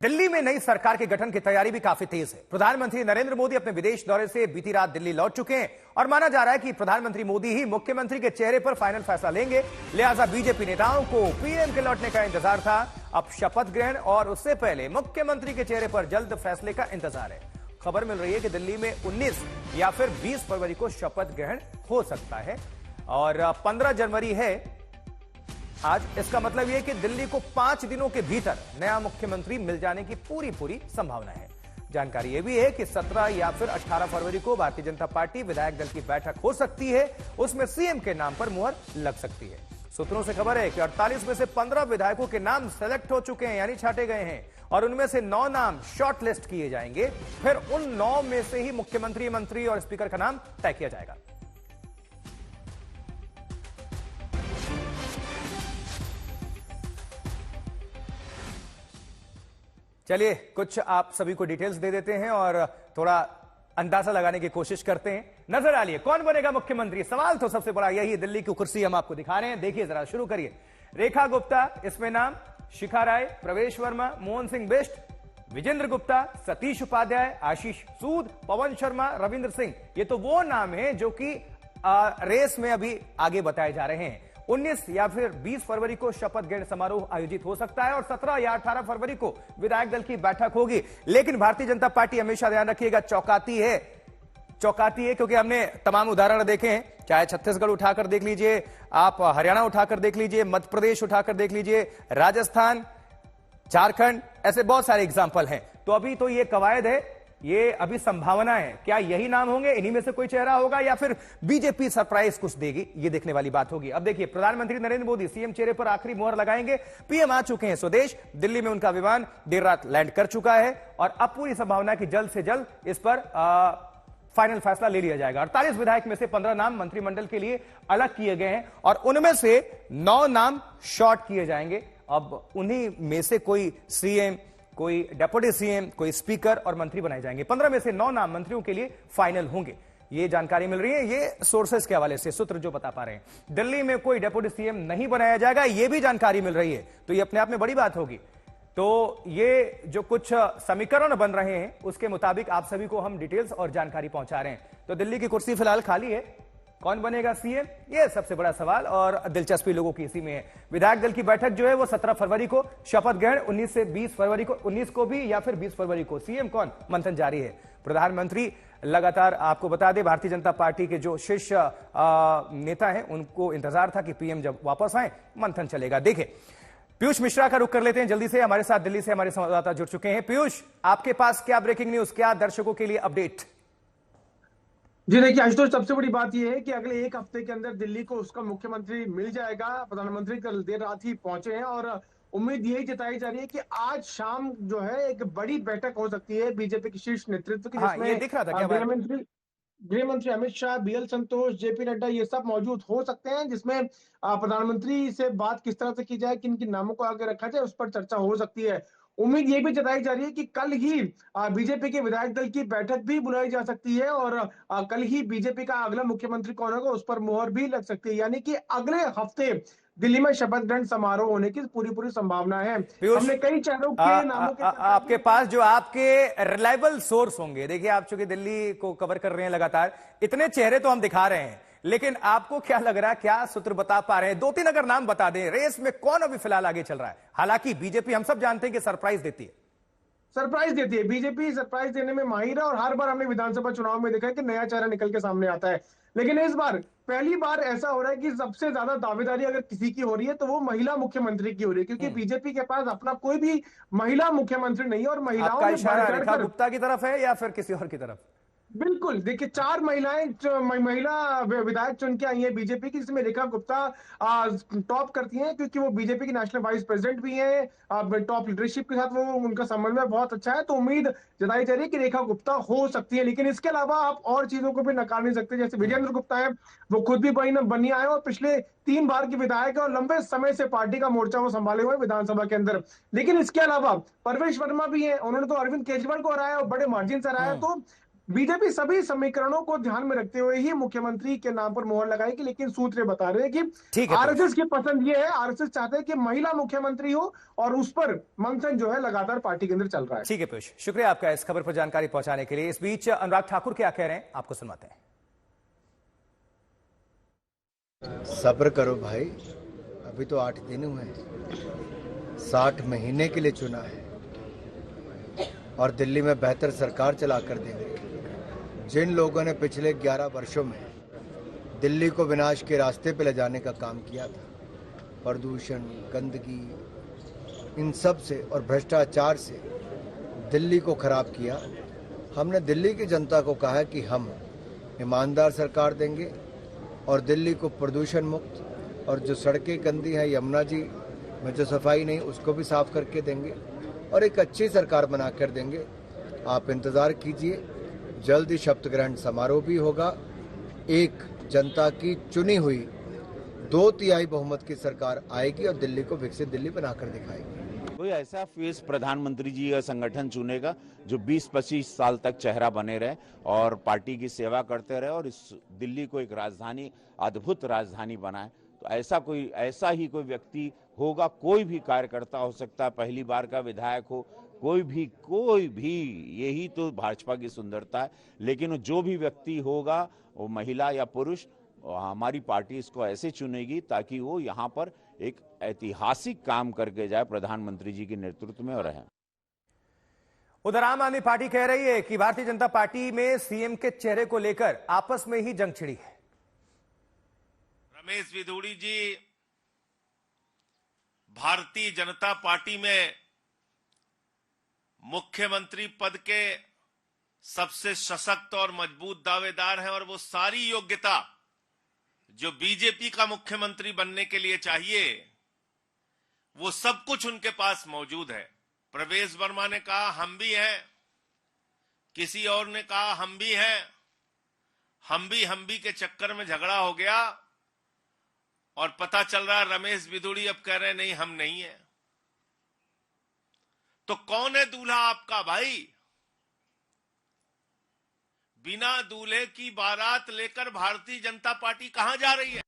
दिल्ली में नई सरकार के गठन की तैयारी भी काफी तेज है। प्रधानमंत्री नरेंद्र मोदी अपने विदेश दौरे से बीती रात दिल्ली लौट चुके हैं और माना जा रहा है कि प्रधानमंत्री मोदी ही मुख्यमंत्री के चेहरे पर फाइनल फैसला लेंगे। लिहाजा बीजेपी नेताओं को पीएम के लौटने का इंतजार था। अब शपथ ग्रहण और उससे पहले मुख्यमंत्री के चेहरे पर जल्द फैसले का इंतजार है। खबर मिल रही है कि दिल्ली में 19 या फिर 20 फरवरी को शपथ ग्रहण हो सकता है और 15 जनवरी है आज। इसका मतलब यह कि दिल्ली को 5 दिनों के भीतर नया मुख्यमंत्री मिल जाने की पूरी संभावना है। जानकारी यह भी है कि 17 या फिर 18 फरवरी को भारतीय जनता पार्टी विधायक दल की बैठक हो सकती है। उसमें सीएम के नाम पर मुहर लग सकती है। सूत्रों से खबर है कि 48 में से 15 विधायकों के नाम सेलेक्ट हो चुके हैं, यानी छांटे गए हैं और उनमें से 9 नाम शॉर्ट लिस्ट किए जाएंगे। फिर उन 9 में से ही मुख्यमंत्री, मंत्री और स्पीकर का नाम तय किया जाएगा। चलिए कुछ आप सभी को डिटेल्स दे देते हैं और थोड़ा अंदाजा लगाने की कोशिश करते हैं। नजर डालिए कौन बनेगा मुख्यमंत्री। सवाल तो सबसे बड़ा यही है। दिल्ली की कुर्सी हम आपको दिखा रहे हैं, देखिए जरा, शुरू करिए। रेखा गुप्ता इसमें नाम, शिखा राय, प्रवेश वर्मा, मोहन सिंह बिष्ट, विजेंद्र गुप्ता, सतीश उपाध्याय, आशीष सूद, पवन शर्मा, रविंद्र सिंह। ये तो वो नाम है जो कि रेस में अभी आगे बताए जा रहे हैं। 19 या फिर 20 फरवरी को शपथ ग्रहण समारोह आयोजित हो सकता है और 17 या 18 फरवरी को विधायक दल की बैठक होगी। लेकिन भारतीय जनता पार्टी हमेशा ध्यान रखिएगा चौंकाती है क्योंकि हमने तमाम उदाहरण देखे हैं। चाहे छत्तीसगढ़ उठाकर देख लीजिए, आप हरियाणा उठाकर देख लीजिए, मध्य प्रदेश उठाकर देख लीजिए, राजस्थान, झारखंड, ऐसे बहुत सारे एग्जाम्पल हैं। तो अभी तो ये कवायद है, ये अभी संभावना है। क्या यही नाम होंगे, इन्हीं में से कोई चेहरा होगा या फिर बीजेपी सरप्राइज कुछ देगी, ये देखने वाली बात होगी। अब देखिए, प्रधानमंत्री नरेंद्र मोदी सीएम चेहरे पर आखिरी मुहर लगाएंगे। पीएम आ चुके हैं स्वदेश। दिल्ली में उनका विमान देर रात लैंड कर चुका है और अब पूरी संभावना कि जल्द से जल्द इस पर फाइनल फैसला ले लिया जाएगा। 48 विधायक में से 15 नाम मंत्रिमंडल के लिए अलग किए गए हैं और उनमें से 9 नाम शॉर्ट किए जाएंगे। अब उन्हीं में से कोई सीएम, कोई डेप्यूटी सीएम, कोई स्पीकर और मंत्री बनाए जाएंगे। 15 में से 9 नाम मंत्रियों के लिए फाइनल होंगे। ये जानकारी मिल रही है, ये सोर्सेस के हवाले से, सूत्र जो बता पा रहे हैं। दिल्ली में कोई डेप्यूटी सीएम नहीं बनाया जाएगा, ये भी जानकारी मिल रही है। तो ये अपने आप में बड़ी बात होगी। तो ये जो कुछ समीकरण बन रहे हैं उसके मुताबिक आप सभी को हम डिटेल्स और जानकारी पहुंचा रहे हैं। तो दिल्ली की कुर्सी फिलहाल खाली है। कौन बनेगा सीएम, यह सबसे बड़ा सवाल और दिलचस्पी लोगों की इसी में है। विधायक दल की बैठक जो है वो 17 फरवरी को, शपथ ग्रहण 19 से 20 फरवरी को, 19 को भी या फिर 20 फरवरी को। सीएम कौन, मंथन जारी है। प्रधानमंत्री लगातार, आपको बता दें, भारतीय जनता पार्टी के जो शीर्ष नेता हैं उनको इंतजार था कि पीएम जब वापस आए मंथन चलेगा। देखिए, पीयूष मिश्रा का रुख कर लेते हैं जल्दी से। हमारे साथ दिल्ली से हमारे संवाददाता जुड़ चुके हैं। पीयूष, आपके पास क्या ब्रेकिंग न्यूज, क्या दर्शकों के लिए अपडेट? जी देखिए आशुतोष, सबसे बड़ी बात यह है कि अगले 1 हफ्ते के अंदर दिल्ली को उसका मुख्यमंत्री मिल जाएगा। प्रधानमंत्री कल देर रात ही पहुंचे हैं और उम्मीद यही जताई जा रही है कि आज शाम जो है एक बड़ी बैठक हो सकती है बीजेपी के शीर्ष नेतृत्व की, जिसमें ये दिख रहा था क्या गृहमंत्री अमित शाह, बीएल संतोष, जेपी नड्डा, ये सब मौजूद हो सकते हैं। जिसमें प्रधानमंत्री से बात किस तरह से की जाए, किन किन नामों को आगे रखा जाए, उस पर चर्चा हो सकती है। उम्मीद ये भी जताई जा रही है कि कल ही बीजेपी के विधायक दल की बैठक भी बुलाई जा सकती है और कल ही बीजेपी का अगला मुख्यमंत्री कौन होगा उस पर मुहर भी लग सकती है। यानी कि अगले हफ्ते दिल्ली में शपथ ग्रहण समारोह होने की पूरी संभावना है। हमने कई चेहरों के नामों के आपके पास जो आपके रिलायबल सोर्स होंगे, देखिए आप चूंकि दिल्ली को कवर कर रहे हैं लगातार, इतने चेहरे तो हम दिखा रहे हैं, लेकिन आपको क्या लग रहा है, क्या सूत्र बता पा रहे हैं? 2-3 अगर नाम बता दें, रेस में कौन अभी फिलहाल आगे चल रहा है? हालांकि बीजेपी हम सब जानते हैं कि सरप्राइज देती है। बीजेपी सरप्राइज देने में माहिर है और हर बार हमने विधानसभा चुनाव में देखा है कि नया चेहरा निकल के सामने आता है। लेकिन इस बार पहली बार ऐसा हो रहा है कि सबसे ज्यादा दावेदारी अगर किसी की हो रही है तो वो महिला मुख्यमंत्री की हो रही है, क्योंकि बीजेपी के पास अपना कोई भी महिला मुख्यमंत्री नहीं है और महिलाओं का इशारा रेखा गुप्ता की तरफ है या फिर किसी और की तरफ? बिल्कुल, देखिए 4 महिला विधायक चुन के आई है बीजेपी की, जिसमें रेखा गुप्ता टॉप करती हैं क्योंकि वो बीजेपी की नेशनल वाइस प्रेसिडेंट भी हैं। टॉप लीडरशिप के साथ वो, उनका समन्वय बहुत अच्छा है। तो उम्मीद जताई जा रही है कि रेखा गुप्ता हो सकती है। लेकिन इसके अलावा आप और चीजों को भी नकार नहीं सकते। जैसे विजेंद्र गुप्ता है, वो खुद भी बनिया है और पिछले 3 बार के विधायक है और लंबे समय से पार्टी का मोर्चा वो संभाले हुए विधानसभा के अंदर। लेकिन इसके अलावा प्रवेश वर्मा भी है, उन्होंने तो अरविंद केजरीवाल को हराया और बड़े मार्जिन से हराया। तो बीजेपी सभी समीकरणों को ध्यान में रखते हुए ही मुख्यमंत्री के नाम पर मोहर लगाएगी, लेकिन सूत्र बता रहे हैं कि ठीक है पीयूष। आरएसएस की पसंद ये है, आरएसएस चाहते हैं कि महिला मुख्यमंत्री हो, और उस पर मंथन जो है लगातार पार्टी के अंदर चल रहा है। ठीक है पीयूष, शुक्रिया आपका इस खबर पर जानकारी पहुंचाने के लिए। इस बीच अनुराग ठाकुर क्या कह रहे हैं आपको सुनवाते हैं। सब्र करो भाई, अभी तो 8 दिन हुए हैं, 60 महीने के लिए चुना है और दिल्ली में बेहतर सरकार चला कर देंगे। जिन लोगों ने पिछले 11 वर्षों में दिल्ली को विनाश के रास्ते पर ले जाने का काम किया था, प्रदूषण, गंदगी, इन सब से और भ्रष्टाचार से दिल्ली को खराब किया, हमने दिल्ली की जनता को कहा कि हम ईमानदार सरकार देंगे और दिल्ली को प्रदूषण मुक्त, और जो सड़कें गंदी हैं, यमुना जी में जो सफाई नहीं, उसको भी साफ करके देंगे और एक अच्छी सरकार बना कर देंगे। आप इंतज़ार कीजिए, जल्द ही शपथ ग्रहण समारोह भी होगा। एक जनता की चुनी हुई 2/3 बहुमत की सरकार आएगी और दिल्ली को विकसित दिल्ली बनाकर दिखाएगी। कोई ऐसा फेस प्रधानमंत्री जी का संगठन चुनेगा जो 20-25 साल तक चेहरा बने रहे और पार्टी की सेवा करते रहे और इस दिल्ली को एक राजधानी, अद्भुत राजधानी बनाए। तो ऐसा ही कोई व्यक्ति होगा, कोई भी कार्यकर्ता हो सकता है, पहली बार का विधायक हो, कोई भी, यही तो भाजपा की सुंदरता है। लेकिन जो भी व्यक्ति होगा, वो महिला या पुरुष, हमारी पार्टी इसको ऐसे चुनेगी ताकि वो यहाँ पर एक ऐतिहासिक काम करके जाए प्रधानमंत्री जी के नेतृत्व में और रहे। उधर आम आदमी पार्टी कह रही है कि भारतीय जनता पार्टी में सीएम के चेहरे को लेकर आपस में ही जंग छिड़ी है। रमेश विधुड़ी जी भारतीय जनता पार्टी में मुख्यमंत्री पद के सबसे सशक्त और मजबूत दावेदार हैं और वो सारी योग्यता जो बीजेपी का मुख्यमंत्री बनने के लिए चाहिए, वो सब कुछ उनके पास मौजूद है। प्रवेश वर्मा ने कहा हम भी हैं, किसी और ने कहा हम भी हैं, हम भी के चक्कर में झगड़ा हो गया और पता चल रहा है रमेश विधुड़ी अब कह रहे नहीं हम नहीं है। तो कौन है दूल्हा आपका भाई? बिना दूल्हे की बारात लेकर भारतीय जनता पार्टी कहां जा रही है?